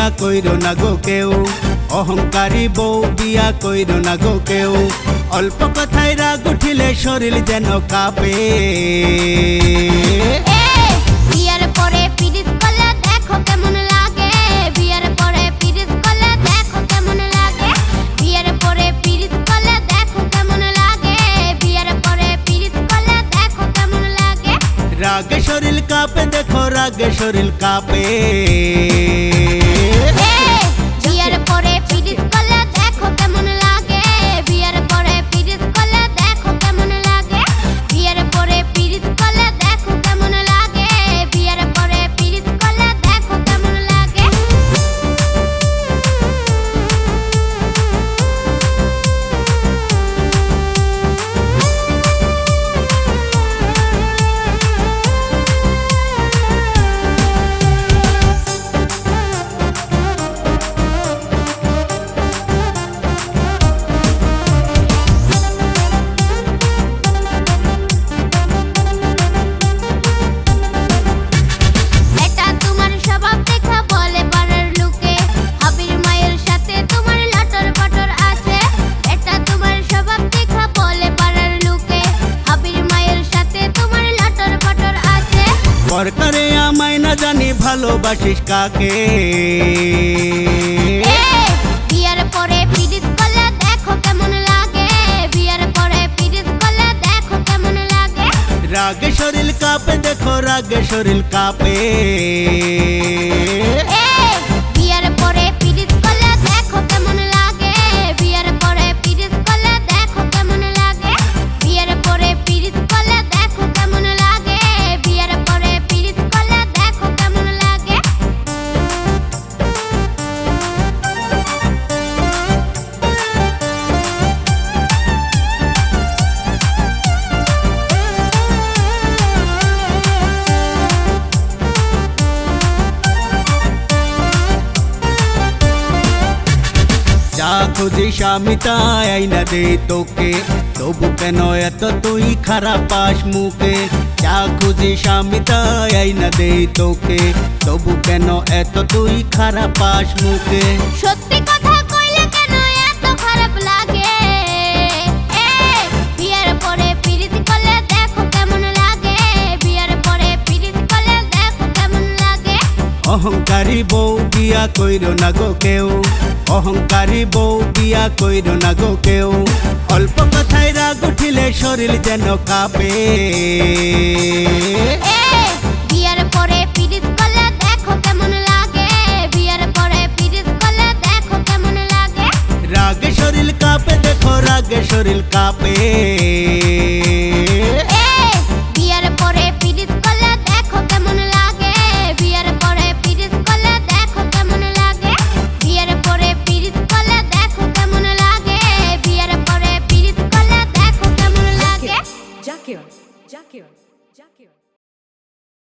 বিয়া কইরো না গো কেউ, অহংকারী বউ বিয়া কইরো না গো কেউ। অল্প কথায় রাগ উঠিলে শরীর যেন কাঁপে। বিয়ার পরে পিরিত করলে দেখো কেমন লাগে, বিয়ার পরে পিরিত করলে দেখো কেমন লাগে, বিয়ার পরে পিরিত করলে দেখো কেমন লাগে, বিয়ার পরে পিরিত করলে দেখো কেমন লাগে। রাগে শরীর কাঁপে, দেখো রাগে শরীর কাঁপে। বিয়ার পরে পিরিত করলে দেখো কেমন লাগে, বিয়ার পরে পিরিত করলে দেখো কেমন লাগে, বিয়ার পরে পিরিত করলে দেখো কেমন লাগে, বিয়ার পরে পিরিত করলে দেখো কেমন লাগে। এটা তোমার স্বভাব দেখা বলে পাড়ার লোকে, আবির মায়ের সাথে তোমার লটর পটর আছে। এটা তোমার স্বভাব দেখা বলে পাড়ার লোকে, আবির মায়ের সাথে তোমার লটর পটর আছে। পরকারে আমায় না জানি ভালোবাসিস কাকে। বিয়ার পরে পিরিত করলে দেখো কেমন লাগে, বিয়ার পরে পিরিত করলে দেখো কেমন লাগে। রাগে শরীর কাঁপে, দেখো রাগে শরীর কাঁপে। বিয়ার পরে পিরিত করলে দেখো কেমন লাগে, বিয়ার পরে পিরিত করলে দেখো কেমন লাগে, বিয়ার পরে পিরিত করলে দেখো কেমন লাগে, বিয়ার পরে পিরিত করলে দেখো কেমন লাগে। যা খুঁজিস আমি তাই আইনা দে তোকে, তবু কেন এত তুই খারাপ পাস মুখে। যা খুঁজিস আমি তাই আইনা দে তোকে, তবু কেন এত তুই খারাপ পাস মুখে। সত্যি কথা কইলে কেন এত খারাপ লাগে, বিয়ার পরে পিরিত করলে দেখো কেমন লাগে, বিয়ার পরে পিরিত করলে দেখো কেমন লাগে। অহংকারী বউ বিয়া কইরো না গো কেউ, অহংকারী বউ বিয়া কইরো না গো কেউ। অল্প কথায় রাগ উঠিলে শরীর যেন কাঁপে। বিয়ার পরে পিরিত করলে দেখো কেমন লাগে, বিয়ার পরে পিরিত করলে দেখো কেমন লাগে। রাগে শরীর কাঁপে, দেখো রাগে শরীর কাঁপে।